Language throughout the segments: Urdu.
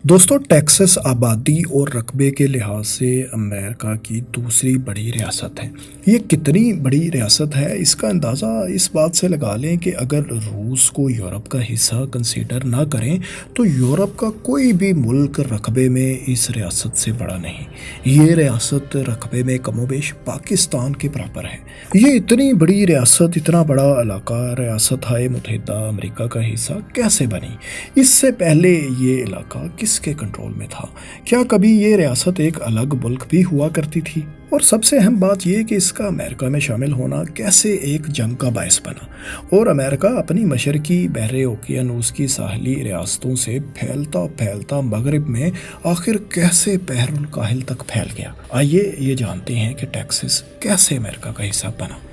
دوستو ٹیکساس آبادی اور رقبے کے لحاظ سے امریکہ کی دوسری بڑی ریاست ہے۔ یہ کتنی بڑی ریاست ہے اس کا اندازہ اس بات سے لگا لیں کہ اگر روس کو یورپ کا حصہ کنسیڈر نہ کریں تو یورپ کا کوئی بھی ملک رقبے میں اس ریاست سے بڑا نہیں۔ یہ ریاست رقبے میں کم و بیش پاکستان کے برابر ہے۔ یہ اتنی بڑی ریاست، اتنا بڑا علاقہ ریاست متحدہ امریکہ کا حصہ کیسے بنی؟ اس سے پہلے یہ علاقہ کس کے کنٹرول میں تھا؟ کیا کبھی یہ ریاست ایک الگ ملک بھی ہوا کرتی تھی؟ اور سب سے اہم بات یہ کہ اس کا امریکہ میں شامل ہونا کیسے ایک جنگ کا باعث بنا، اور امریکہ اپنی مشرقی بحر اوقیانوس کی ساحلی ریاستوں سے پھیلتا پھیلتا مغرب میں آخر کیسے بحر الکاہل تک پھیل گیا۔ آئیے یہ جانتے ہیں کہ ٹیکساس کیسے امریکہ کا حصہ بنا۔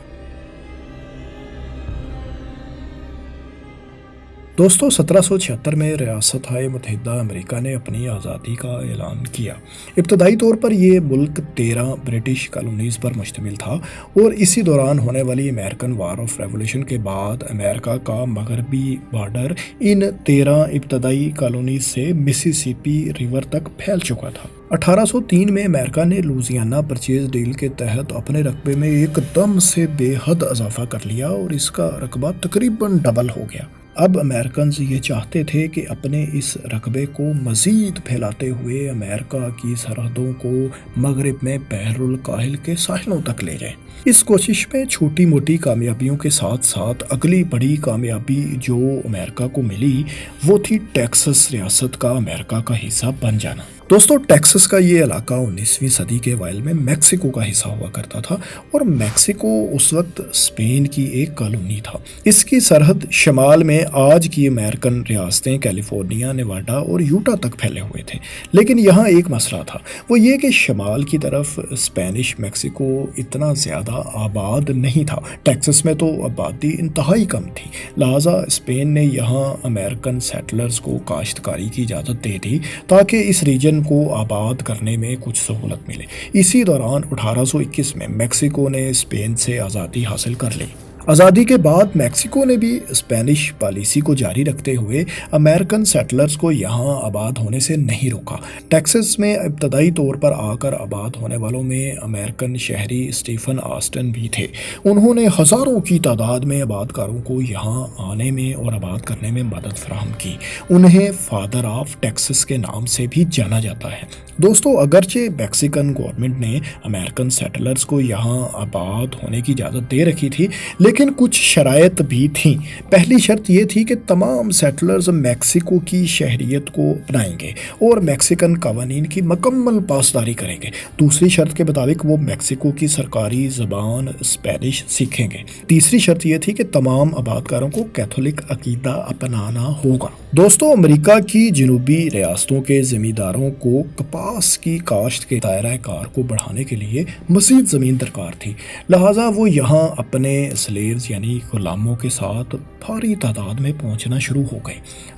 دوستو 1776 میں ریاست متحدہ امریکہ نے اپنی آزادی کا اعلان کیا۔ ابتدائی طور پر یہ ملک 13 برٹش کالونیز پر مشتمل تھا، اور اسی دوران ہونے والی امریکن وار آف ریولیوشن کے بعد امریکہ کا مغربی بارڈر ان 13 ابتدائی کالونیز سے مسیسپی ریور تک پھیل چکا تھا۔ 1803 میں امریکہ نے لوزیانا پرچیز ڈیل کے تحت اپنے رقبے میں ایک دم سے بے حد اضافہ کر لیا، اور اس کا رقبہ تقریباً ڈبل ہو گیا۔ اب امریکنز یہ چاہتے تھے کہ اپنے اس رقبے کو مزید پھیلاتے ہوئے امریکہ کی سرحدوں کو مغرب میں بحر الکاہل کے ساحلوں تک لے جائیں۔ اس کوشش میں چھوٹی موٹی کامیابیوں کے ساتھ ساتھ اگلی بڑی کامیابی جو امریکہ کو ملی وہ تھی ٹیکساس ریاست کا امریکہ کا حصہ بن جانا۔ دوستو ٹیکساس کا یہ علاقہ 19ویں صدی کے اوائل میں میکسیکو کا حصہ ہوا کرتا تھا، اور میکسیکو اس وقت اسپین کی ایک کالونی تھا۔ اس کی سرحد شمال میں آج کی امریکن ریاستیں کیلیفورنیا، نیواڈا اور یوٹا تک پھیلے ہوئے تھے، لیکن یہاں ایک مسئلہ تھا، وہ یہ کہ شمال کی طرف اسپینش میکسیکو اتنا زیادہ آباد نہیں تھا۔ ٹیکساس میں تو آبادی انتہائی کم تھی، لہٰذا اسپین نے یہاں امریکن سیٹلرز کو کاشتکاری کی اجازت دے دی تاکہ اس ریجن کو آباد کرنے میں کچھ سہولت ملے۔ اسی دوران 1821 میں میکسیکو نے اسپین سے آزادی حاصل کر لی۔ آزادی کے بعد میکسیکو نے بھی اسپینش پالیسی کو جاری رکھتے ہوئے امریکن سیٹلرز کو یہاں آباد ہونے سے نہیں روکا۔ ٹیکساس میں ابتدائی طور پر آ کر آباد ہونے والوں میں امریکن شہری اسٹیفن آسٹن بھی تھے۔ انہوں نے ہزاروں کی تعداد میں آباد کاروں کو یہاں آنے میں اور آباد کرنے میں مدد فراہم کی۔ انہیں فادر آف ٹیکساس کے نام سے بھی جانا جاتا ہے۔ دوستو اگرچہ میکسیکن گورنمنٹ نے امریکن سیٹلرز کو یہاں آباد ہونے کی اجازت دے رکھی تھی، لیکن کچھ شرائط بھی تھیں۔ پہلی شرط یہ تھی کہ تمام سیٹلرز میکسیکو کی شہریت کو اپنائیں گے اور میکسیکن قوانین کی مکمل پاسداری کریں گے۔ دوسری شرط کے مطابق وہ میکسیکو کی سرکاری زبان اسپینش سیکھیں گے۔ تیسری شرط یہ تھی کہ تمام آبادکاروں کو کیتھولک عقیدہ اپنانا ہوگا۔ دوستو امریکہ کی جنوبی ریاستوں کے زمینداروں کو کپاس کی کاشت کے دائرہ کار کو بڑھانے کے لیے مزید زمین درکار تھی، لہٰذا وہ یہاں اپنے سلیوز یعنی غلاموں کے ساتھ بھاری تعداد میں پہنچنا شروع ہو گئے۔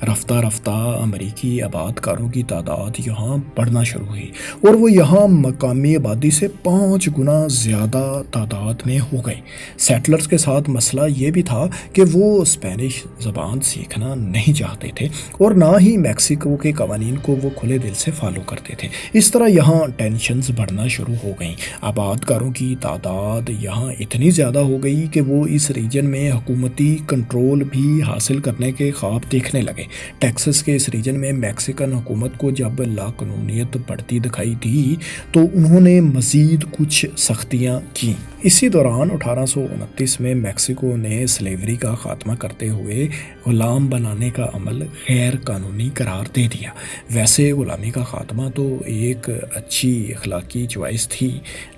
رفتہ رفتہ امریکی آبادکاروں کی تعداد یہاں بڑھنا شروع ہوئی، اور وہ یہاں مقامی آبادی سے 5 گنا زیادہ تعداد میں ہو گئے۔ سیٹلرز کے ساتھ مسئلہ یہ بھی تھا کہ وہ اسپینش زبان سیکھنا نہیں چاہتے تھے، اور نہ ہی میکسیکو کے قوانین کو وہ کھلے دل سے فالو کرتے تھے۔ اس طرح یہاں ٹینشنز بڑھنا شروع ہو گئیں۔ آبادکاروں کی تعداد یہاں اتنی زیادہ ہو گئی کہ وہ اس ریجن میں حکومتی کنٹرول بھی حاصل کرنے کے خواب دیکھنے لگے۔ ٹیکساس کے اس ریجن میں میکسیکن حکومت کو جب لاقانونیت بڑھتی دکھائی دی تو انہوں نے مزید کچھ سختیاں کیں۔ اسی دوران 1829 میں میکسیکو نے سلیوری کا خاتمہ کرتے ہوئے غلام بنانے کا عمل غیر قانونی قرار دے دیا۔ ویسے غلامی کا خاتمہ تو ایک اچھی اخلاقی چوائس تھی،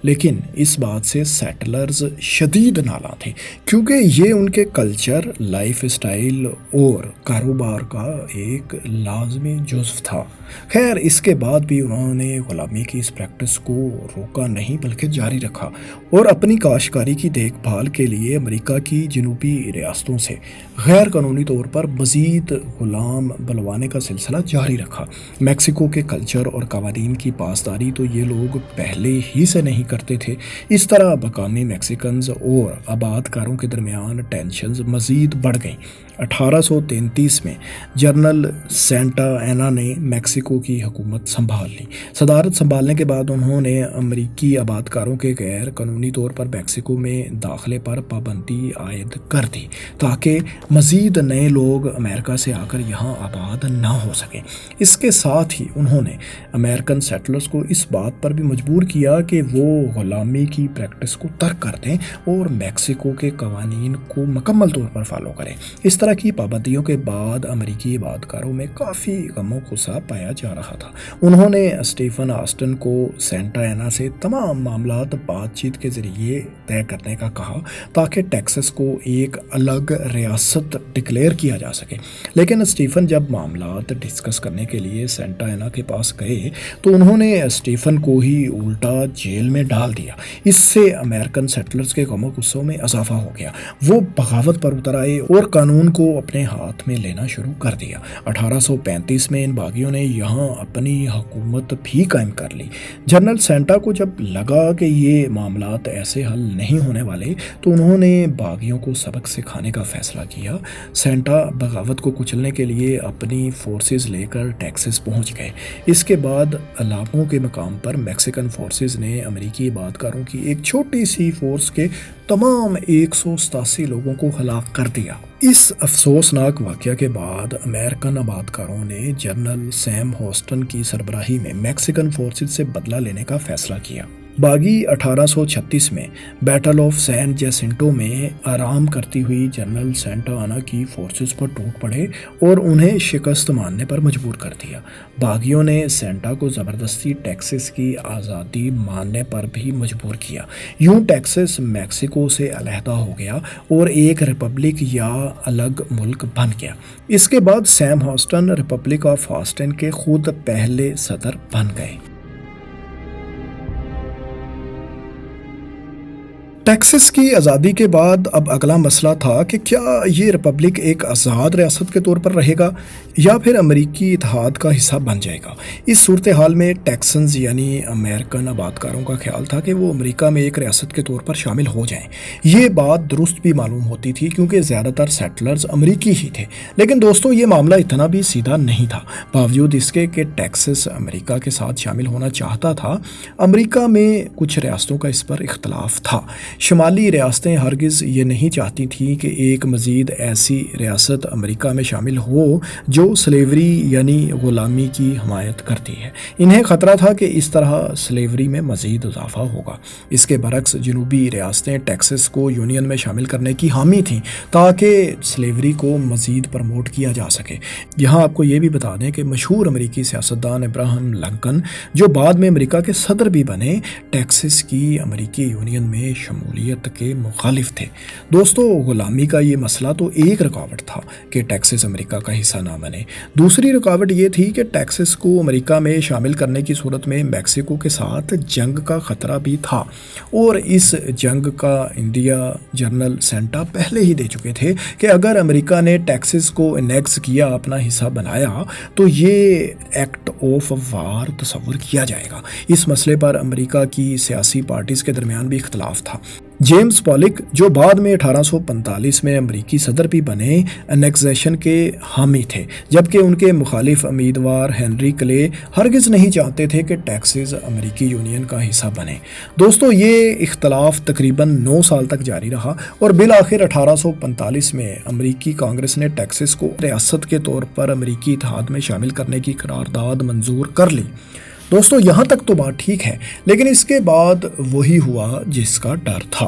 لیکن اس بات سے سیٹلرز شدید نالاں تھے، کیونکہ یہ ان کے کلچر، لائف اسٹائل اور کاروبار کا ایک لازمی جزو تھا۔ خیر اس کے بعد بھی انہوں نے غلامی کی اس پریکٹس کو روکا نہیں بلکہ جاری رکھا، اور اپنی اپنی کاشتکاری کی دیکھ بھال کے لیے امریکہ کی جنوبی ریاستوں سے غیر قانونی طور پر مزید غلام بلوانے کا سلسلہ جاری رکھا۔ میکسیکو کے کلچر اور قوانین کی پاسداری تو یہ لوگ پہلے ہی سے نہیں کرتے تھے۔ اس طرح مقامی میکسیکنز اور آباد کاروں کے درمیان ٹینشنز مزید بڑھ گئیں۔ 1833 میں جنرل سینٹا اینا نے میکسیکو کی حکومت سنبھال لی۔ صدارت سنبھالنے کے بعد انہوں نے امریکی آباد کاروں کے غیر قانونی طور پر میکسیکو میں داخلے پر پابندی عائد کر دی تاکہ مزید نئے لوگ امریکہ سے آ کر یہاں آباد نہ ہو سکیں۔ اس کے ساتھ ہی انہوں نے امریکن سیٹلرز کو اس بات پر بھی مجبور کیا کہ وہ غلامی کی پریکٹس کو ترک کر دیں اور میکسیکو کے قوانین کو مکمل طور پر فالو کریں۔ اس طرح کی پابندیوں کے بعد امریکی آباد کاروں میں کافی غم و غصہ پایا جا رہا تھا۔ انہوں نے اسٹیفن آسٹن کو سینٹا اینا سے تمام معاملات بات چیت کے ذریعے طے کرنے کا کہا تاکہ ٹیکساس کو ایک الگ ریاست ڈکلیئر کیا جا سکے، لیکن اسٹیفن جب معاملات ڈسکس کرنے کے لیے سینٹا اینا کے پاس گئے تو انہوں نے اسٹیفن کو ہی الٹا جیل میں ڈال دیا۔ اس سے امریکن سیٹلرز کے غم و غصوں میں اضافہ ہو گیا۔ وہ بغاوت پر اتر آئے اور قانون کو اپنے ہاتھ میں لینا شروع کر دیا۔ 1835 میں ان باغیوں نے یہاں اپنی حکومت بھی قائم کر لی۔ جنرل سینٹا کو جب لگا کہ یہ معاملات ایسے حل نہیں ہونے والے تو انہوں نے باغیوں کو سبق سکھانے کا فیصلہ کیا۔ سینٹا بغاوت کو کچلنے کے لیے اپنی فورسز لے کر ٹیکساس پہنچ گئے۔ اس کے بعد علاقوں کے مقام پر میکسیکن فورسز نے امریکی آباد کاروں کی ایک چھوٹی سی فورس کے تمام 187 لوگوں کو ہلاک کر دیا۔ اس افسوسناک واقعہ کے بعد امریکن آباد کاروں نے جنرل سیم ہوسٹن کی سربراہی میں میکسیکن فورسز سے بدلہ لینے کا فیصلہ کیا۔ باغی 1836 میں بیٹل آف سین جیسنٹو میں آرام کرتی ہوئی جنرل سینٹا اینا کی فورسز پر ٹوٹ پڑے اور انہیں شکست ماننے پر مجبور کر دیا۔ باغیوں نے سینٹا کو زبردستی ٹیکساس کی آزادی ماننے پر بھی مجبور کیا۔ یوں ٹیکساس میکسیکو سے علیحدہ ہو گیا اور ایک ریپبلک یا الگ ملک بن گیا۔ اس کے بعد same Houston republic of Houston کے خود پہلے صدر بن گئے۔ ٹیکساس کی آزادی کے بعد اب اگلا مسئلہ تھا کہ کیا یہ ریپبلک ایک آزاد ریاست کے طور پر رہے گا یا پھر امریکی اتحاد کا حصہ بن جائے گا۔ اس صورتحال میں ٹیکسنز یعنی امریکن آباد کاروں کا خیال تھا کہ وہ امریکہ میں ایک ریاست کے طور پر شامل ہو جائیں۔ یہ بات درست بھی معلوم ہوتی تھی کیونکہ زیادہ تر سیٹلرز امریکی ہی تھے، لیکن دوستوں یہ معاملہ اتنا بھی سیدھا نہیں تھا۔ باوجود اس کے کہ ٹیکساس امریکہ کے ساتھ شامل ہونا چاہتا تھا، امریکہ میں کچھ ریاستوں کا اس پر اختلاف تھا۔ شمالی ریاستیں ہرگز یہ نہیں چاہتی تھیں کہ ایک مزید ایسی ریاست امریکہ میں شامل ہو جو سلیوری یعنی غلامی کی حمایت کرتی ہے۔ انہیں خطرہ تھا کہ اس طرح سلیوری میں مزید اضافہ ہوگا۔ اس کے برعکس جنوبی ریاستیں ٹیکساس کو یونین میں شامل کرنے کی حامی تھیں تاکہ سلیوری کو مزید پروموٹ کیا جا سکے۔ یہاں آپ کو یہ بھی بتا دیں کہ مشہور امریکی سیاستدان ابراہم لنکن جو بعد میں امریکہ کے صدر بھی بنے، ٹیکساس کی امریکی یونین میں شمولیت کے مخالف تھے۔ دوستو غلامی کا یہ مسئلہ تو ایک رکاوٹ تھا کہ ٹیکساس امریکہ کا حصہ نہ بنے۔ دوسری رکاوٹ یہ تھی کہ ٹیکساس کو امریکہ میں شامل کرنے کی صورت میں میکسیکو کے ساتھ جنگ کا خطرہ بھی تھا، اور اس جنگ کا انڈیا جنرل سینٹا پہلے ہی دے چکے تھے کہ اگر امریکہ نے ٹیکساس کو انیکس کیا، اپنا حصہ بنایا، تو یہ ایکٹ آف وار تصور کیا جائے گا۔ اس مسئلے پر امریکہ کی سیاسی پارٹیز کے درمیان بھی اختلاف تھا۔ جیمز پولک جو بعد میں 1845 میں امریکی صدر بھی بنے، انیکسیشن کے حامی تھے، جبکہ ان کے مخالف امیدوار ہنری کلے ہرگز نہیں چاہتے تھے کہ ٹیکساس امریکی یونین کا حصہ بنے۔ دوستو یہ اختلاف تقریباً 9 سال تک جاری رہا اور بالآخر 1845 میں امریکی کانگریس نے ٹیکساس کو ریاست کے طور پر امریکی اتحاد میں شامل کرنے کی قرارداد منظور کر لی۔ دوستو یہاں تک تو بات ٹھیک ہے، لیکن اس کے بعد وہی ہوا جس کا ڈر تھا۔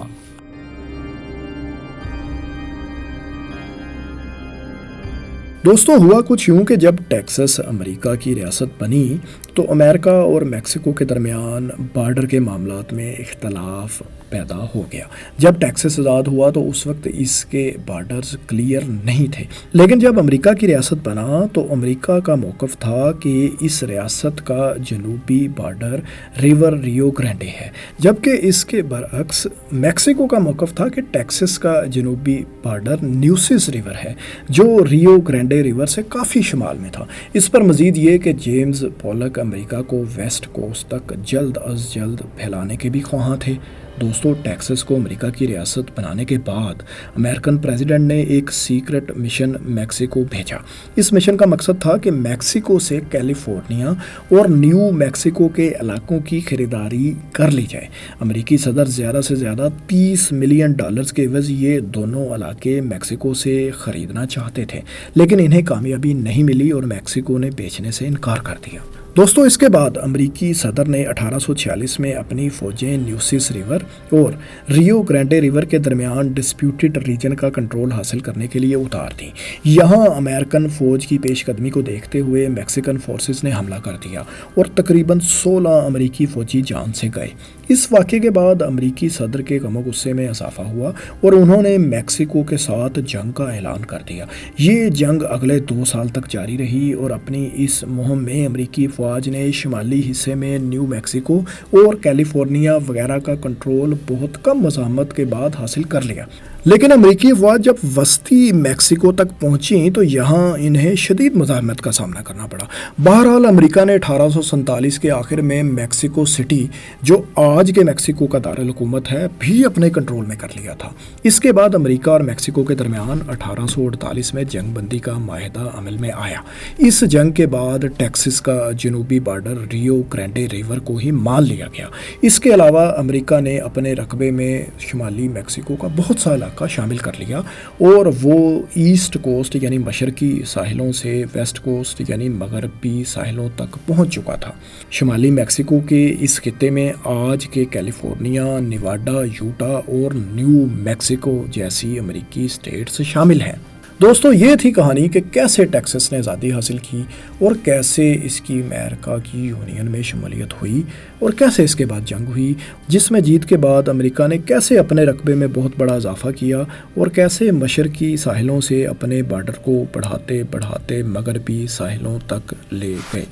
دوستو ہوا کچھ یوں کہ جب ٹیکساس امریکہ کی ریاست بنی تو امریکہ اور میکسیکو کے درمیان بارڈر کے معاملات میں اختلاف پیدا ہو گیا۔ جب ٹیکساس آزاد ہوا تو اس وقت اس کے بارڈرز کلیئر نہیں تھے، لیکن جب امریکہ کی ریاست بنا تو امریکہ کا موقف تھا کہ اس ریاست کا جنوبی بارڈر ریور ریو گرینڈے ہے، جبکہ اس کے برعکس میکسیکو کا موقف تھا کہ ٹیکساس کا جنوبی بارڈر نیوسس ریور ہے جو ریو گرینڈے ریور سے کافی شمال میں تھا۔ اس پر مزید یہ کہ جیمز پولک امریکہ کو ویسٹ کوسٹ تک جلد از جلد پھیلانے کے بھی خواہاں تھے۔ دوستو، ٹیکساس کو امریکہ کی ریاست بنانے کے بعد امریکن پریزیڈنٹ نے ایک سیکرٹ مشن میکسیکو بھیجا۔ اس مشن کا مقصد تھا کہ میکسیکو سے کیلیفورنیا اور نیو میکسیکو کے علاقوں کی خریداری کر لی جائے۔ امریکی صدر زیادہ سے زیادہ $30 ملین کے عوض یہ دونوں علاقے میکسیکو سے خریدنا چاہتے تھے، لیکن انہیں کامیابی نہیں ملی اور میکسیکو نے بیچنے سے انکار کر دیا۔ دوستو، اس کے بعد امریکی صدر نے 1846 میں اپنی فوجیں نیوسس ریور اور ریو گرینڈے ریور کے درمیان ڈسپیوٹڈ ریجن کا کنٹرول حاصل کرنے کے لیے اتار دیں۔ یہاں امریکن فوج کی پیش قدمی کو دیکھتے ہوئے میکسیکن فورسز نے حملہ کر دیا اور تقریباً 16 امریکی فوجی جان سے گئے۔ اس واقعے کے بعد امریکی صدر کے غم و غصے میں اضافہ ہوا اور انہوں نے میکسیکو کے ساتھ جنگ کا اعلان کر دیا۔ یہ جنگ اگلے 2 سال تک جاری رہی اور اپنی اس مہم میں امریکی فوج نے شمالی حصے میں نیو میکسیکو اور کیلیفورنیا وغیرہ کا کنٹرول بہت کم مزاحمت کے بعد حاصل کر لیا، لیکن امریکی افواج جب وسطی میکسیکو تک پہنچیں تو یہاں انہیں شدید مزاحمت کا سامنا کرنا پڑا۔ بہرحال امریکہ نے 1847 کے آخر میں میکسیکو سٹی، جو آج کے میکسیکو کا دارالحکومت ہے، بھی اپنے کنٹرول میں کر لیا تھا۔ اس کے بعد امریکہ اور میکسیکو کے درمیان 1848 میں جنگ بندی کا معاہدہ عمل میں آیا۔ اس جنگ کے بعد ٹیکساس کا جنوبی بارڈر ریو گرینڈے ریور کو ہی مان لیا گیا۔ اس کے علاوہ امریکہ نے اپنے رقبے میں شمالی میکسیکو کا بہت سا علاقہ شامل کر لیا اور وہ ایسٹ کوسٹ یعنی مشرقی ساحلوں سے ویسٹ کوسٹ یعنی مغربی ساحلوں تک پہنچ چکا تھا۔ شمالی میکسیکو کے اس خطے میں آج کے کیلیفورنیا، نیواڈا، یوٹا اور نیو میکسیکو جیسی امریکی اسٹیٹس شامل ہیں۔ دوستو، یہ تھی کہانی کہ کیسے ٹیکساس نے آزادی حاصل کی اور کیسے اس کی امریکہ کی یونین میں شمولیت ہوئی اور کیسے اس کے بعد جنگ ہوئی، جس میں جیت کے بعد امریکہ نے کیسے اپنے رقبے میں بہت بڑا اضافہ کیا اور کیسے مشرقی ساحلوں سے اپنے بارڈر کو بڑھاتے بڑھاتے مغربی ساحلوں تک لے گئے۔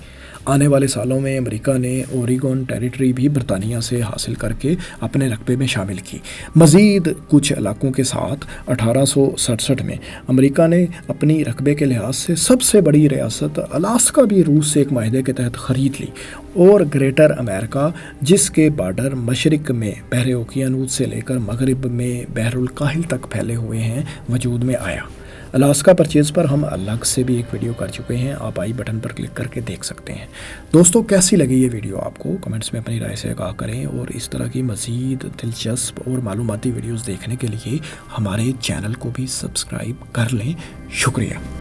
آنے والے سالوں میں امریکہ نے اوریگون ٹیریٹری بھی برطانیہ سے حاصل کر کے اپنے رقبے میں شامل کی۔ مزید کچھ علاقوں کے ساتھ 1867 میں امریکہ نے اپنی رقبے کے لحاظ سے سب سے بڑی ریاست الاسکا بھی روس سے ایک معاہدے کے تحت خرید لی اور گریٹر امریکہ، جس کے بارڈر مشرق میں بحر اوقیانوس سے لے کر مغرب میں بحر الکاہل تک پھیلے ہوئے ہیں، وجود میں آیا۔ الاسکا پرچیز پر ہم الگ سے بھی ایک ویڈیو کر چکے ہیں، آپ آئی بٹن پر کلک کر کے دیکھ سکتے ہیں۔ دوستو، کیسی لگی یہ ویڈیو آپ کو؟ کمنٹس میں اپنی رائے سے آگاہ کریں اور اس طرح کی مزید دلچسپ اور معلوماتی ویڈیوز دیکھنے کے لیے ہمارے چینل کو بھی سبسکرائب کر لیں۔ شکریہ۔